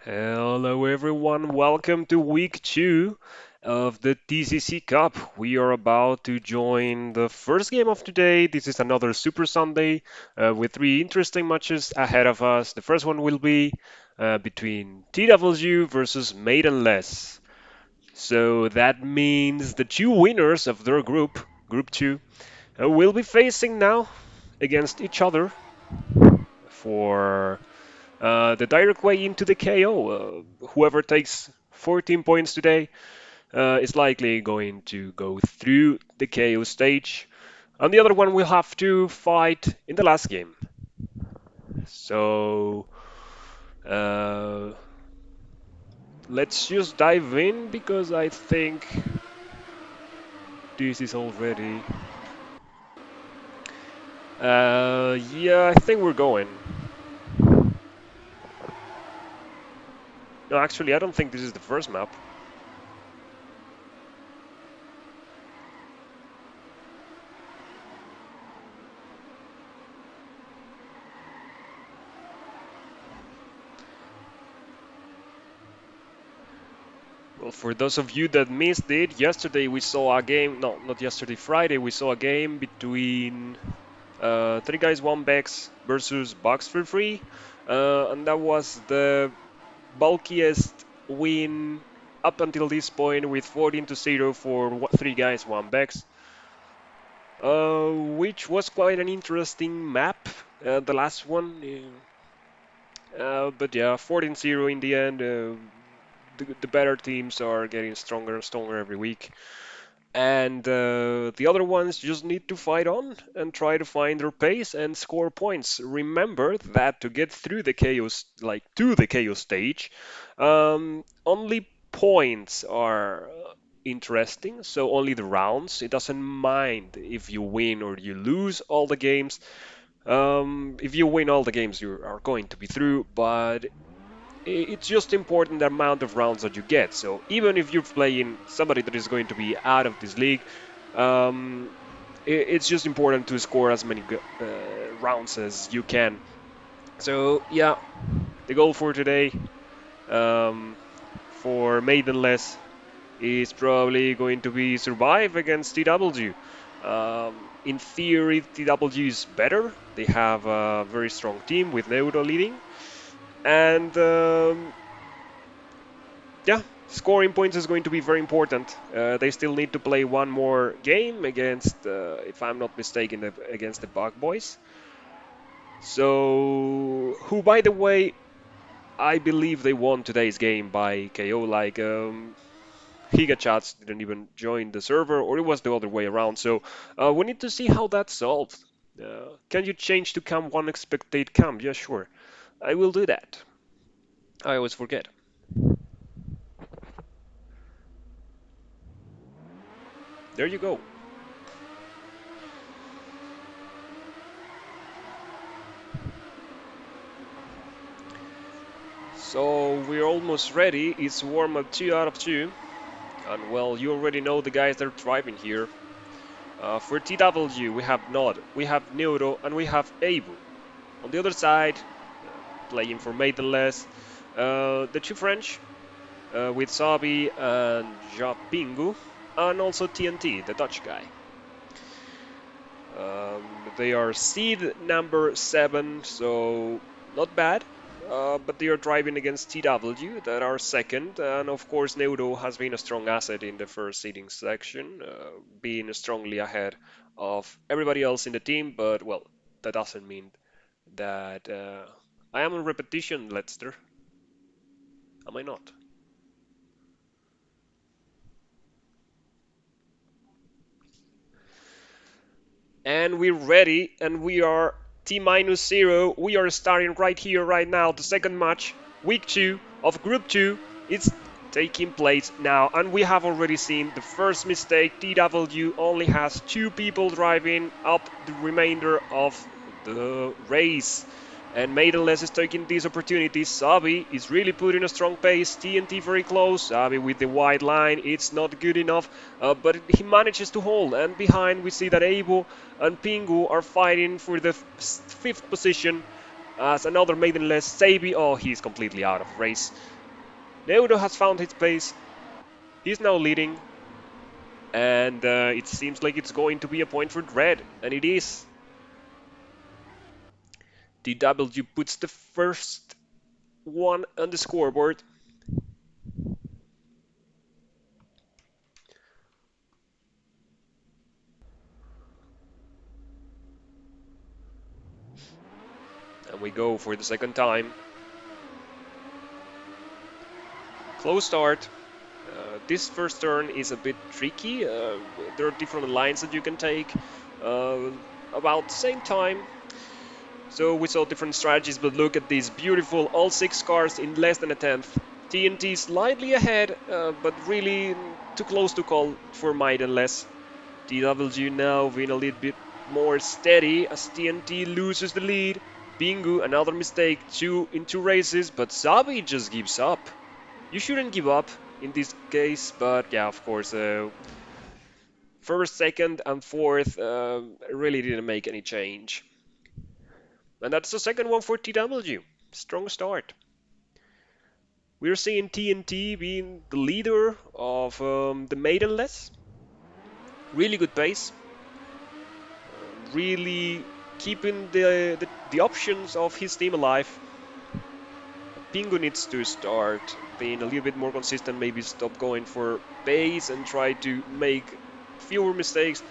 Hello everyone, welcome to week 2 of the TCC Cup. We are about to join the first game of today. This is another Super Sunday with three interesting matches ahead of us. The first one will be between TW versus Maidenless. So that means the two winners of their group, Group 2, will be facing now against each other for the direct way into the KO. Whoever takes 14 points today is likely going to go through the KO stage. And the other one will have to fight in the last game. So uh, let's just dive in because I think this is already. Yeah, I think we're going. No, actually, I don't think this is the first map. Well, for those of you that missed it, yesterday we saw a game, no, not yesterday, Friday, we saw a game between Three Guys, One Bex versus Box for Free, and that was the bulkiest win up until this point with 14-0 for Three Guys, One Bex, which was quite an interesting map, the last one. But yeah, 14-0 in the end. The better teams are getting stronger and stronger every week. And the other ones just need to fight on and try to find their pace and score points. Remember that to get through the chaos, like to the chaos stage, only points are interesting. So only the rounds. It doesn't mind if you win or you lose all the games. If you win all the games, you are going to be through. But it's just important the amount of rounds that you get. So even if you're playing somebody that is going to be out of this league, um, it's just important to score as many rounds as you can. So yeah, the goal for today um, for Maidenless is probably going to be survive against TW. In theory, TW is better. They have a very strong team with Neuro leading. And yeah, scoring points is going to be very important. They still need to play one more game against, if I'm not mistaken, against the Bug Boys. So, who, by the way, I believe they won today's game by KO. Like, Higachats didn't even join the server, or it was the other way around. So, we need to see how that's solved. Can you change to cam 1 spectate cam? Yeah, sure. I will do that. I always forget. There you go. So we're almost ready. It's warm up 2 out of 2. And well, you already know the guys that are driving here. For TW, we have Nod, we have Neuro, and we have Abu. On the other side, playing for Maidenless, the two French, with Sabi and Japingu, and also TNT, the Dutch guy. Um, they are seed number 7, so not bad. But they are driving against TW that are second, and of course Neudo has been a strong asset in the first seeding section, being strongly ahead of everybody else in the team. But well, that doesn't mean that I am on repetition, Letster. Am I not? And we're ready, and we are T-0. We are starting right here, right now, the second match, week 2 of Group 2. It's taking place now, and we have already seen the first mistake. TW only has 2 people driving up the remainder of the race. And Maidenless is taking this opportunity. Sabi is really putting a strong pace. TNT very close. Sabi with the wide line. It's not good enough, but he manages to hold. And behind we see that Abel and Pingu are fighting for the 5th position. As another Maidenless, Sabi, oh, he's completely out of race. Neudo has found his pace. He's now leading. And it seems like it's going to be a point for Dread. And it is. DW puts the first one on the scoreboard. And we go for the second time. Close start. This first turn is a bit tricky. There are different lines that you can take uh, about the same time. So we saw different strategies, but look at these beautiful all 6 cars in less than a tenth. TNT slightly ahead, but really too close to call for Maidenless. DW now being a little bit more steady as TNT loses the lead. Bingu, another mistake, in two races, but Sabi just gives up. You shouldn't give up in this case, but yeah, of course, first, second, and fourth really didn't make any change. And that's the second one for TW. Strong start. We're seeing TNT being the leader of the Maidenless. Really good pace. Really keeping the options of his team alive. Pingu needs to start being a little bit more consistent, maybe stop going for pace and try to make fewer mistakes.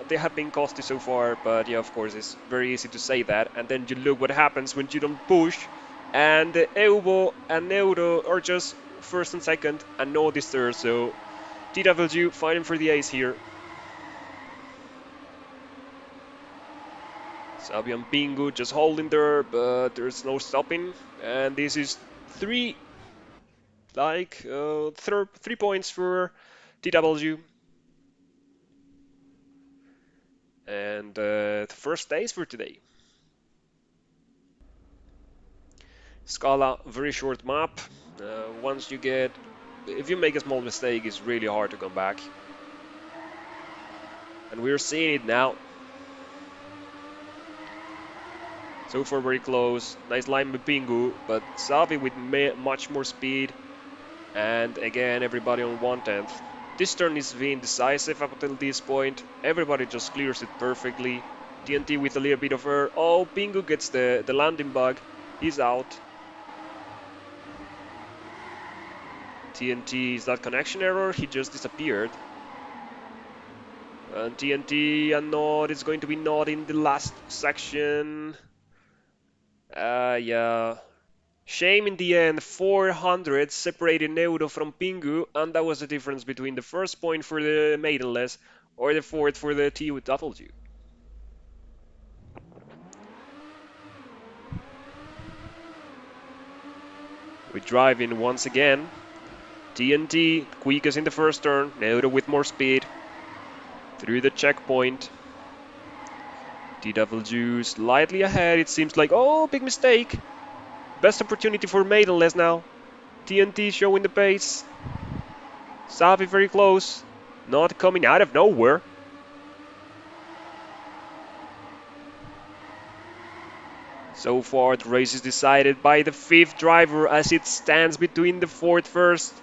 They have been costly so far, but yeah, of course, it's very easy to say that. And then you look what happens when you don't push, and Eubo and Neuro are just first and second, and no disturb. So TW fighting for the ace here. Sabi and Pingu just holding there, but there's no stopping. And this is three 3 points for TW. And the first ace for today. Scala, very short map. Once you get, if you make a small mistake, it's really hard to come back. And we're seeing it now. So far very close. Nice line with Pingu, but Savi with much more speed. And again, everybody on 1/10. This turn is being decisive up until this point. Everybody just clears it perfectly. TNT with a little bit of air. Oh, Pingu gets the landing bug. He's out. TNT, is that connection error? He just disappeared. And TNT and Nod is going to be Nod in the last section. Yeah. Shame in the end, 400 separated Neudo from Pingu, and that was the difference between the first point for the Maidenless or the fourth for the TW. We drive in once again. TNT, quickest in the first turn, Neudo with more speed. Through the checkpoint. TW slightly ahead, it seems like, oh, big mistake. Best opportunity for Maidenless now. TNT showing the pace. Savi very close. Not coming out of nowhere. So far, the race is decided by the fifth driver as it stands between the fourth first.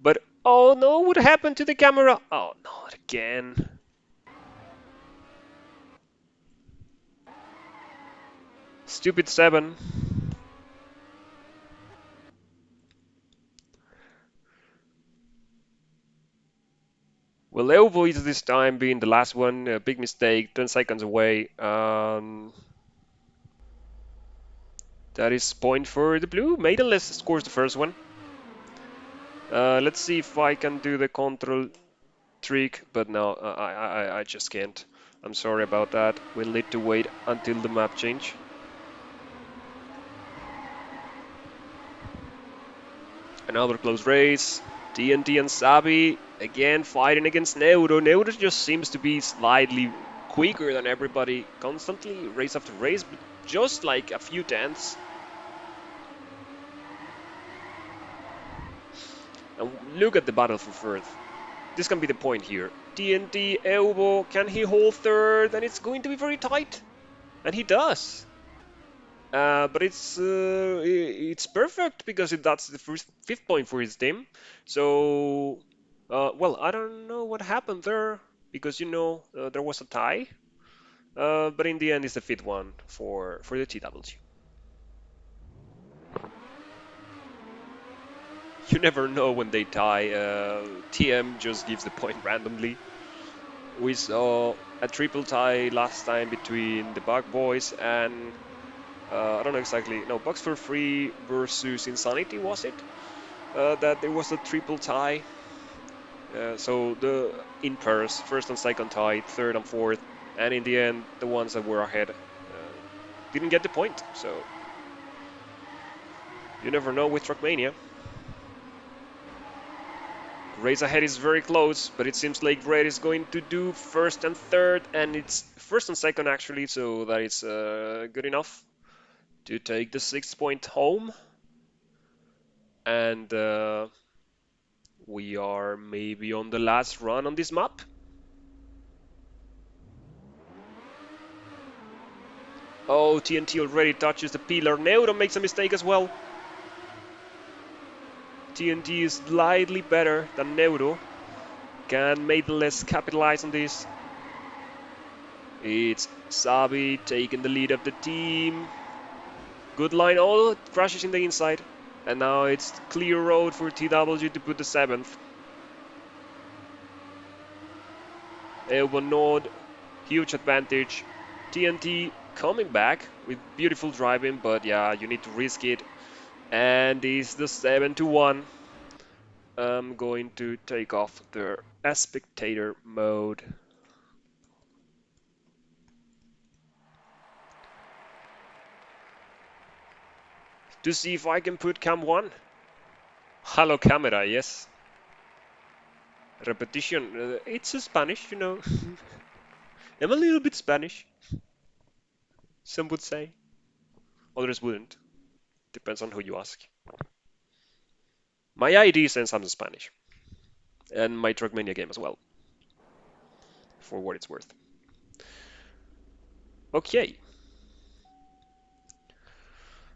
But oh no, what happened to the camera? Oh, not again. Stupid 7. Well, Elvo is this time being the last one. A big mistake, 10 seconds away. That is point for the blue. Maidenless scores the first one. Let's see if I can do the control trick, but no, I just can't. I'm sorry about that. We'll need to wait until the map change. Another close race. TNT and Sabi again fighting against Neuro. Neuro just seems to be slightly quicker than everybody constantly, race after race, but just like a few tenths. And look at the battle for third. This can be the point here. TNT, Elbow, can he hold third? And it's going to be very tight. And he does. But it's perfect because that's the first fifth point for his team. So, well, I don't know what happened there because there was a tie. But in the end, it's the fifth one for the TW. You never know when they tie. TM just gives the point randomly. We saw a triple tie last time between the Bug Boys and I don't know exactly. No, Bucks for Free versus Insanity, was it? That there was a triple tie. So the in pairs, first and second tie, third and fourth, and in the end, the ones that were ahead didn't get the point. So you never know with Trackmania. Race ahead is very close, but it seems like Red is going to do first and third, and it's first and second actually, so that is good enough to take the 6 point home. And we are maybe on the last run on this map. Oh, TNT already touches the pillar. Neuro makes a mistake as well. TNT is slightly better than Neuro. Can Maidenless capitalize on this? It's Sabi taking the lead of the team. Good line. Oh, it crashes in the inside. And now it's clear road for TW to put the 7th. Elbow Nord, huge advantage. TNT coming back with beautiful driving, but yeah, you need to risk it. And it's the 7-1. I'm going to take off the spectator mode. To see if I can put cam 1. Hello camera, yes. Repetition, it's Spanish, I'm a little bit Spanish, some would say. Others wouldn't. Depends on who you ask. My ID says I'm Spanish. And my Trackmania game as well. For what it's worth. Okay.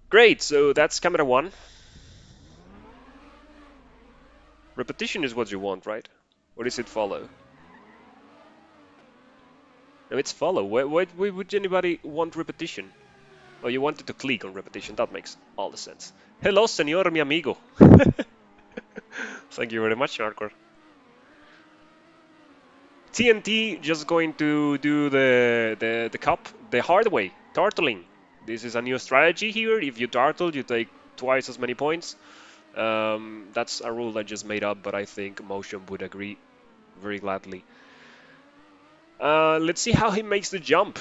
Great, so that's camera 1. Repetition is what you want, right? Or is it follow? No, it's follow. Why would anybody want repetition? Oh, you wanted to click on repetition. That makes all the sense. Hello, señor, mi amigo. Thank you very much, Hardcore. TNT just going to do the cup the hard way, turtling. This is a new strategy here. If you turtle, you take twice as many points. That's a rule I just made up, but I think Motion would agree very gladly. Let's see how he makes the jump.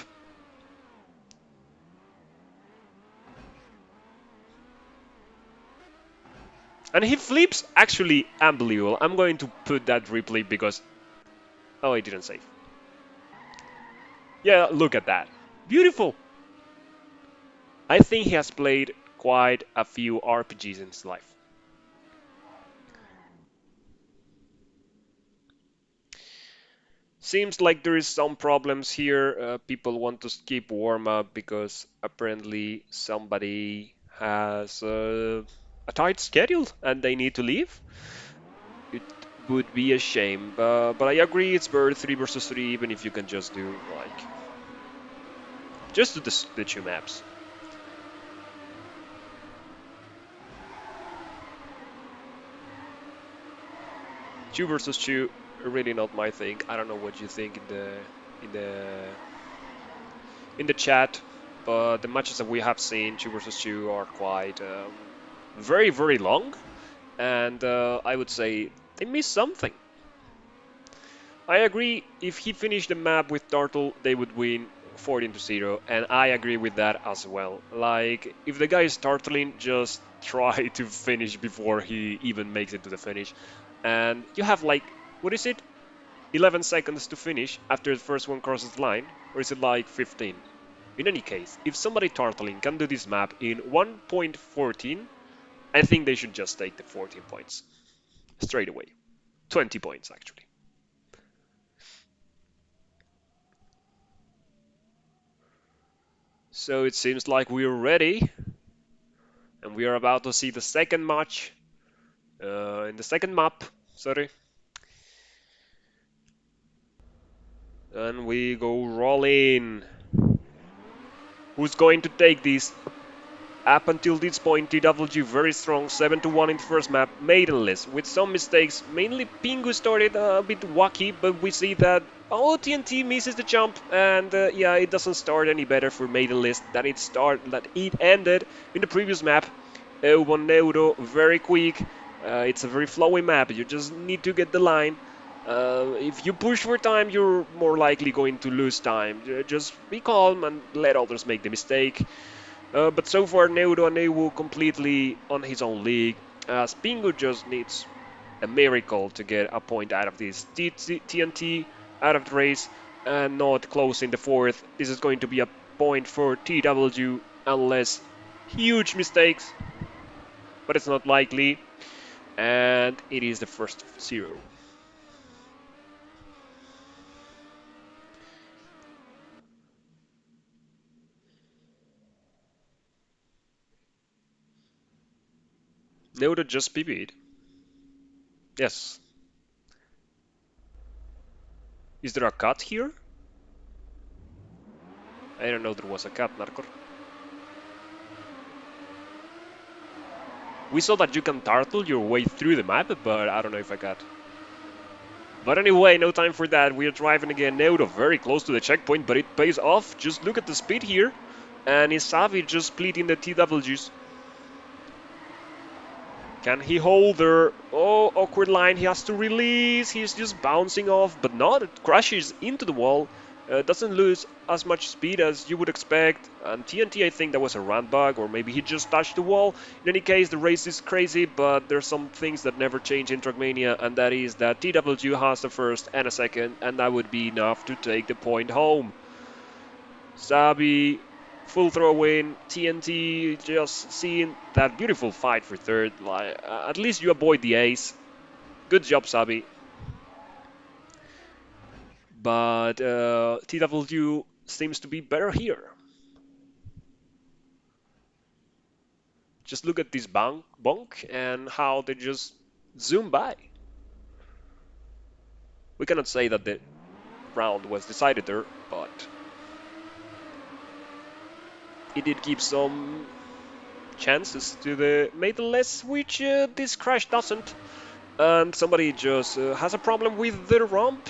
And he flips, actually unbelievable. I'm going to put that replay because... Oh, I didn't save. Yeah, look at that. Beautiful. I think he has played quite a few RPGs in his life. Seems like there is some problems here. People want to skip warm-up because apparently somebody has a tight schedule and they need to leave. It would be a shame, but I agree it's better 3 versus 3 even if you can just do like just do the 2 maps. Two versus two, really not my thing. I don't know what you think in the in the chat, but the matches that we have seen, 2 versus 2, are quite very long, and I would say they missed something. I agree. If he finished the map with Turtle, they would win 14-0, and I agree with that as well. Like, if the guy is turtling, just try to finish before he even makes it to the finish. And you have like, what is it? 11 seconds to finish after the first one crosses the line, or is it like 15? In any case, if somebody turtling can do this map in 1.14, I think they should just take the 14 points straight away. 20 points, actually. So it seems like we're ready, and we are about to see the second match in the second map. Sorry, and we go rolling. Who's going to take this? Up until this point, TWG very strong, 7-1 in the first map, Maidenless, with some mistakes. Mainly Pingu started a bit wacky, but we see that TNT misses the jump, and yeah, it doesn't start any better for Maidenless that it ended in the previous map. One Neuro, very quick. It's a very flowy map. You just need to get the line. If you push for time, you're more likely going to lose time. Just be calm and let others make the mistake. But so far, Neuro and Newu completely on his own league, as Pingu just needs a miracle to get a point out of this. TNT out of the race and not closing the fourth. This is going to be a point for TW unless huge mistakes, but it's not likely. And it is the first zero. Neuro just PB'd. Yes. Is there a cut here? I don't know there was a cut, Narcor. We saw that you can turtle your way through the map, but I don't know if I got. But anyway, no time for that. We are driving again Neuro very close to the checkpoint, but it pays off. Just look at the speed here. And Isavi just splitting the TWs. Can he hold there? Oh, awkward line. He has to release. He's just bouncing off, but not. It crashes into the wall. Doesn't lose as much speed as you would expect. And TNT, I think that was a run bug, or maybe he just touched the wall. In any case, the race is crazy, but there's some things that never change in Trackmania, and that is that TW has the first and a second, and that would be enough to take the point home. Sabi, full throw in. TNT just seeing that beautiful fight for third. Like, at least you avoid the ace. Good job, Sabi. But TW seems to be better here. Just look at this bonk and how they just zoom by. We cannot say that the round was decided there, but it did give some chances to the Maidenless, which this crash doesn't. And somebody just has a problem with the ramp,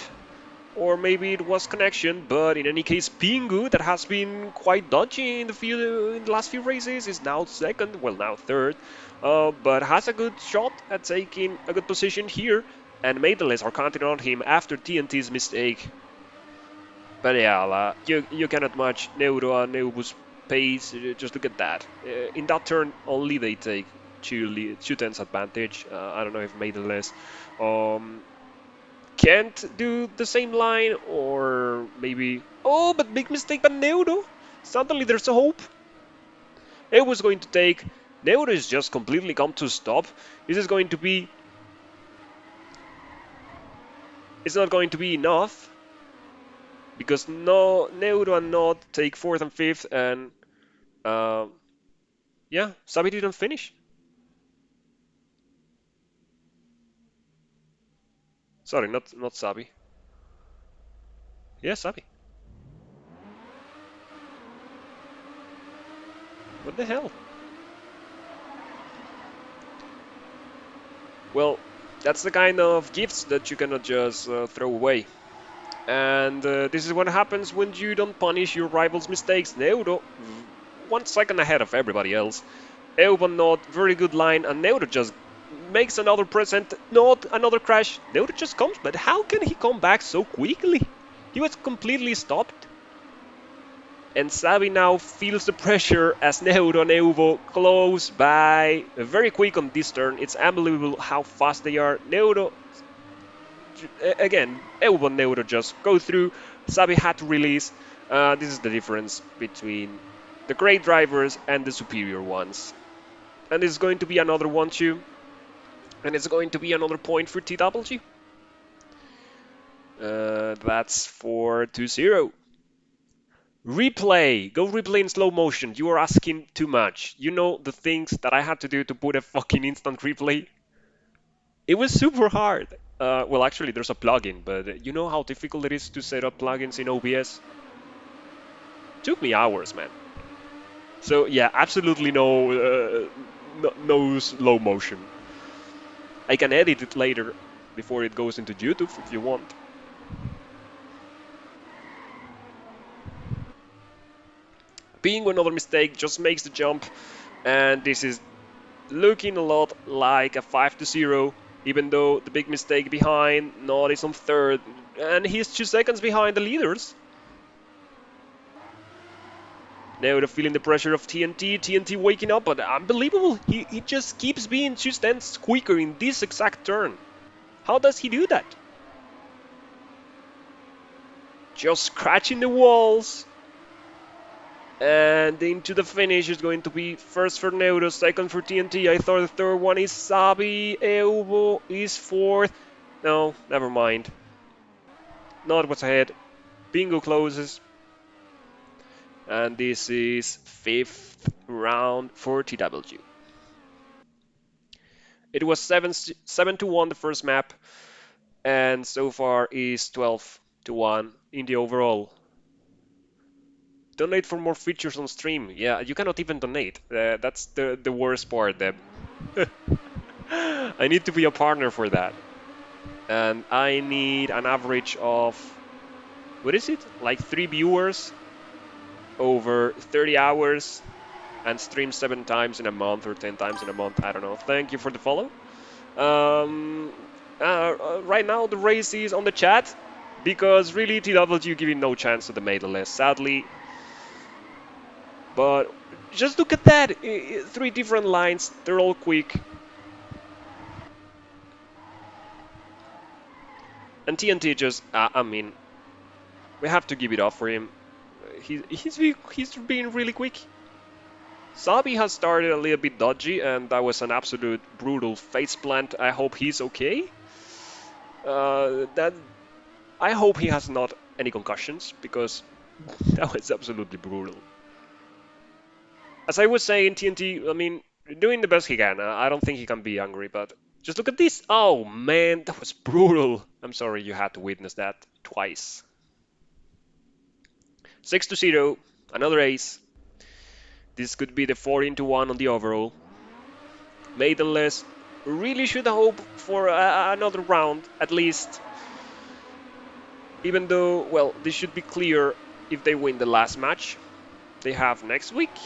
or maybe it was connection, but in any case, Pingu, that has been quite dodgy in the last few races, is now second, well, now third, but has a good shot at taking a good position here, and Maidenless are counting on him after TNT's mistake. But yeah, you cannot match Neuro and Neubu's pace. Just look at that. In that turn, only they take two tenths advantage. I don't know if Maidenless can't do the same line, or maybe. Oh, but big mistake by Neuro. Suddenly there's a hope. It was going to take. Neuro is just completely come to a stop. This is going to be. It's not going to be enough, because no Neuro and not take fourth and fifth, and yeah, Sabi didn't finish. Sorry, not Sabi. Yeah, Sabi. What the hell? Well, that's the kind of gifts that you cannot just throw away. And this is what happens when you don't punish your rival's mistakes. Neuro, 1 second ahead of everybody else. Euban not, very good line, and Neuro just makes another present, not another crash. Neuro just comes, but how can he come back so quickly? He was completely stopped. And Sabi now feels the pressure as Neuro and Euvo close by. Very quick on this turn. It's unbelievable how fast they are. Neuro, again, Euvo and Neuro just go through. Sabi had to release. This is the difference between the great drivers and the superior ones. And it's going to be another 1-2. And it's going to be another point for TWG. That's for 2-0. Replay! Go replay in slow motion. You are asking too much. You know the things that I had to do to put a fucking instant replay? It was super hard. Well, actually, there's a plugin, but you know how difficult it is to set up plugins in OBS? Took me hours, man. So yeah, absolutely no slow motion. I can edit it later before it goes into YouTube if you want. Being another mistake just makes the jump, and this is looking a lot like a 5-0, even though the big mistake behind Nod is on third, and he's 2 seconds behind the leaders. Now they're feeling the pressure of TNT, TNT waking up, but unbelievable, he just keeps being 2 tenths quicker in this exact turn. How does he do that? Just scratching the walls. And into the finish is going to be first for Neudo, second for TNT. I thought the third one is Sabi. Eubo is fourth. No, never mind. Not what's ahead. Bingo closes. And this is fifth round for TW. It was 7-1 the first map, and so far is 12-1 in the overall. Donate for more features on stream. Yeah, you cannot even donate. That's the worst part, Deb. I need to be a partner for that. And I need an average of, what is it? Like 3 viewers over 30 hours and stream 7 times in a month or 10 times in a month. I don't know. Thank you for the follow. Right now the race is on the chat because really TW giving no chance to the Maidenless, sadly. But just look at that. 3 different lines. They're all quick. And TNT just, I mean, we have to give it up for him. He's being really quick. Sabi has started a little bit dodgy, and that was an absolute brutal faceplant. I hope he's okay. That I hope he has not any concussions, because that was absolutely brutal. As I was saying, TNT, I mean, doing the best he can. I don't think he can be angry, but just look at this. Oh man, that was brutal. I'm sorry you had to witness that twice. 6-0, another ace. This could be the 14-1 on the overall. Maidenless really should hope for another round, at least. Even though, well, this should be clear if they win the last match they have next week.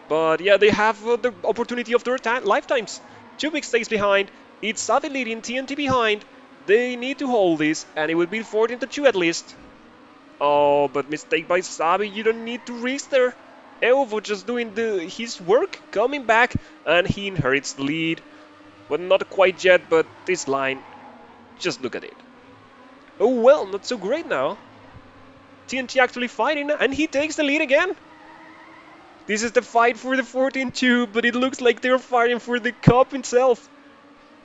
But yeah, they have the opportunity of their lifetimes. 2 big stakes behind. It's Savi leading, TNT behind. They need to hold this, and it will be 14-2 at least. Oh, but mistake by Sabi. You don't need to risk there. Evo just doing his work, coming back, and he inherits the lead. Well, not quite yet, but this line, just look at it. Oh well, not so great now. TNT actually fighting, and he takes the lead again. This is the fight for the 14-2, but it looks like they're fighting for the cup itself.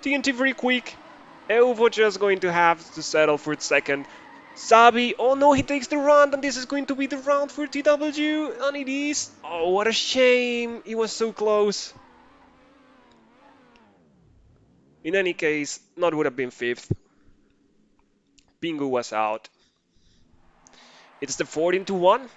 TNT very quick. Evo just going to have to settle for second. Sabi, oh no, he takes the round, and this is going to be the round for TW, and it is. Oh, what a shame. It was so close. In any case, not would have been fifth. Bingo was out. It's the 14-1.